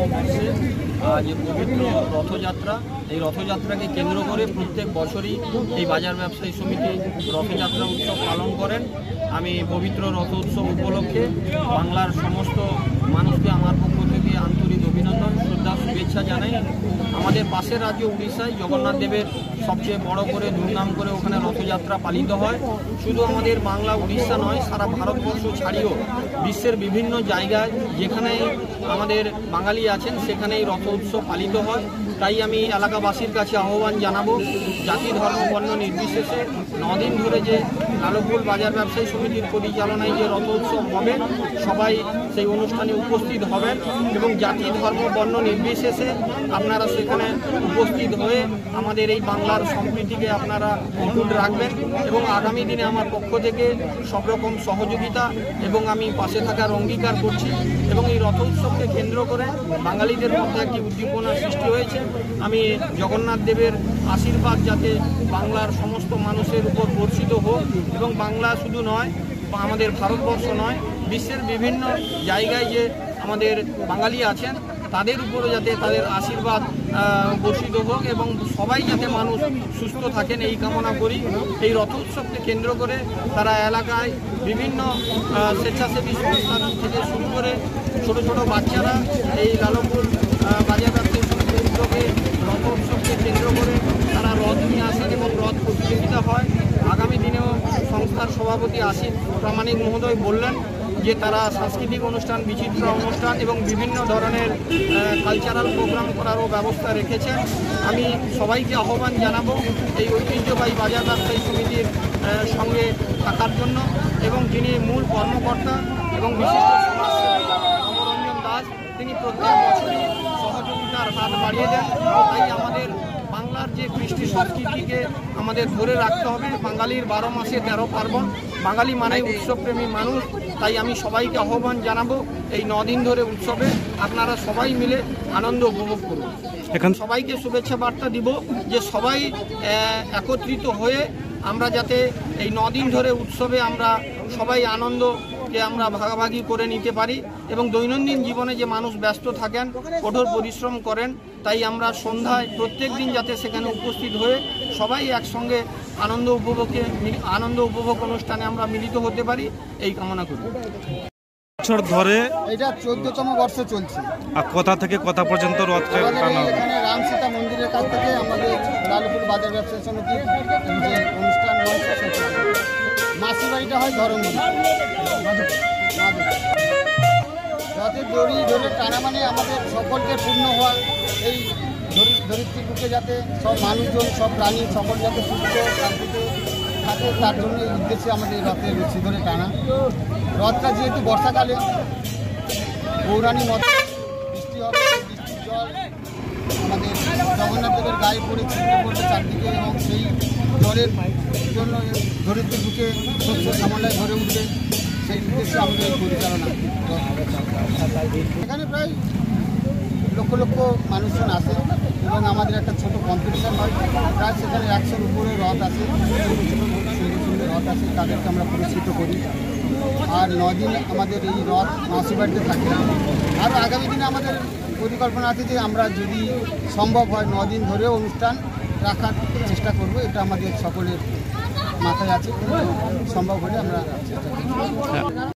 ভারতবর্ষে আজ পবিত্র রথযাত্রা। এই রথযাত্রাকে কেন্দ্র করে প্রত্যেক বছরই এই বাজার ব্যবসায়ী সমিতি রথযাত্রা উৎসব পালন করেন। আমি পবিত্র রথ উৎসব উপলক্ষে বাংলার সমস্ত মানুষকে আমার পক্ষ থেকে আন্তরিক অভিনন্দন, শ্রদ্ধা, শুভেচ্ছা জানাই। আমাদের পাশের রাজ্য উড়িষ্যায় জগন্নাথ দেবের সবচেয়ে বড় করে ধুমধাম করে ওখানে রথযাত্রা পালিত হয়। শুধু আমাদের বাংলা উড়িষ্যা নয়, সারা ভারতবর্ষ ছাড়িয়েও বিশ্বের বিভিন্ন জায়গায় যেখানে আমাদের বাঙালি আছেন সেখানে এই রথ উৎসব পালিত হয়। তাই আমি এলাকাবাসীর কাছে আহ্বান জানাবো, জাতি ধর্ম বর্ণ নির্বিশেষে 9 দিন ধরে যে লালপুর বাজার ব্যবসায়ী সমিতির পরিচালনায় যে রথ উৎসব হবে, সবাই সেই অনুষ্ঠানে উপস্থিত হবেন এবং জাতি ধর্ম বর্ণ নির্বিশেষে আপনারা সেখানে উপস্থিত হয়ে আমাদের এই বাংলার সম্প্রীতিকে আপনারা অটুট রাখবেন এবং আগামী দিনে আমার পক্ষ থেকে সব রকম সহযোগিতা এবং আমি পাশে থাকার অঙ্গীকার করছি। এবং এই রথ উৎসবকে কেন্দ্র করে বাঙালিদের মধ্যে একটি উদ্দীপনার সৃষ্টি হয়েছে। আমি জগন্নাথ দেবের আশীর্বাদ যাতে বাংলার সমস্ত মানুষের উপর বর্ষিত হোক এবং বাংলা শুধু নয়, আমাদের ভারতবর্ষ নয়, বিশ্বের বিভিন্ন জায়গায় যে আমাদের বাঙালি আছেন তাদের উপরে যাতে তাদের আশীর্বাদ বর্ষিত হোক এবং সবাই যাতে মানুষ সুস্থ থাকেন এই কামনা করি। এই রথ উৎসবকে কেন্দ্র করে তারা এলাকায় বিভিন্ন স্বেচ্ছাসেবী সংস্থা থেকে শুরু করে ছোট ছোট বাচ্চারা এই লালপুর বাজার ব্যবসায়ী সমিতির উদ্যোগে রথ উৎসবকে কেন্দ্র করে তারা রথ নিয়ে আসেন এবং রথ প্রতিযোগিতা হয়। আগামী দিনেও সংস্থার সভাপতি আসিফ প্রামাণিক মহোদয় বললেন যে তারা সাংস্কৃতিক অনুষ্ঠান, বিচিত্র অনুষ্ঠান এবং বিভিন্ন ধরনের কালচারাল প্রোগ্রাম করারও ব্যবস্থা রেখেছেন। আমি সবাইকে আহ্বান জানাবো এই ঐতিহ্যবাহী বাজার ব্যবসায়ী সমিতির সঙ্গে থাকার জন্য এবং যিনি মূল কর্মকর্তা এবং বিশিষ্ট সমাজসেবী অমরঞ্জন দাস, তিনি প্রত্যেক বছরই সহযোগিতার হাত বাড়িয়ে দেন। তাই আমাদের বাংলার যে কৃষ্টি সংস্কৃতিকে আমাদের ধরে রাখতে হবে। বাঙালির 12 মাসে 13 পার্বণ, বাঙালি মানে উৎসবপ্রেমী মানুষ। তাই আমি সবাইকে আহ্বান জানাবো এই 9 দিন ধরে উৎসবে আপনারা সবাই মিলে আনন্দ উপভোগ করুন। সবাইকে শুভেচ্ছা বার্তা দিব যে সবাই একত্রিত হয়ে আমরা যাতে এই 9 দিন ধরে উৎসবে আমরা সবাই আনন্দকে আমরা ভাগাভাগি করে নিতে পারি এবং দৈনন্দিন জীবনে যে মানুষ ব্যস্ত থাকেন, কঠোর পরিশ্রম করেন, তাই আমরা সন্ধ্যায় প্রত্যেক দিন যাতে সেখানে উপস্থিত হয়ে সবাই একসঙ্গে আনন্দ উপভোগ অনুষ্ঠানে আমরা মিলিত হতে পারি এই কামনা করি। বছর ধরে এটা 14তম বর্ষ চলছে। আর কোথা থেকে কোথা পর্যন্ত রথ টানা হবে? এখানে রাম সীতা মন্দিরের কাছ থেকে আমাদের লালপুর বাজার ব্যবসায়ী সমিতির যে অনুষ্ঠান মাসি বাড়িটা হয় ধর্মপুর। রথের দড়ি ধরে টানা মানে আমাদের সকলকে পূর্ণ হওয়া, এই ধরিত্রীর বুকে যাতে সব মানুষজন, সব প্রাণী সকল যাতে সুস্থ শান্তিতে থাকে, তার জন্য এই উদ্দেশ্যে আমাদের রথের রশি ধরে টানা। রথটা যেহেতু বর্ষাকালে পৌরাণিক মত বৃষ্টি হবে, বৃষ্টির জল আমাদের জগন্নাথ দেবের গায়ে পড়ে ছিটকে পড়বে চারদিকে এবং সেই জলের জন্য ধরিত্রীর বুকে শস্য সামলায় ভরে উঠবে, সেই উদ্দেশ্যে আমাদের এই পরিচালনা। এখানে প্রায় লক্ষ লক্ষ মানুষজন আসে এবং আমাদের একটা ছোট কম্পিটিশান হয়। প্রায় সেখানে 100-র উপরে রথ আছে, সুন্দর সুন্দর রথ আছে, তাদেরকে আমরা পুরস্কৃত করি। আর 9 দিন আমাদের এই রথ মাসি বাড়িতে থাকে। আর আগামী দিনে আমাদের পরিকল্পনা আছে যে আমরা যদি সম্ভব হয় 9 দিন ধরেও অনুষ্ঠান রাখার চেষ্টা করব। এটা আমাদের সকলের মাথায় আছে, সম্ভব হলে আমরা চেষ্টা করব।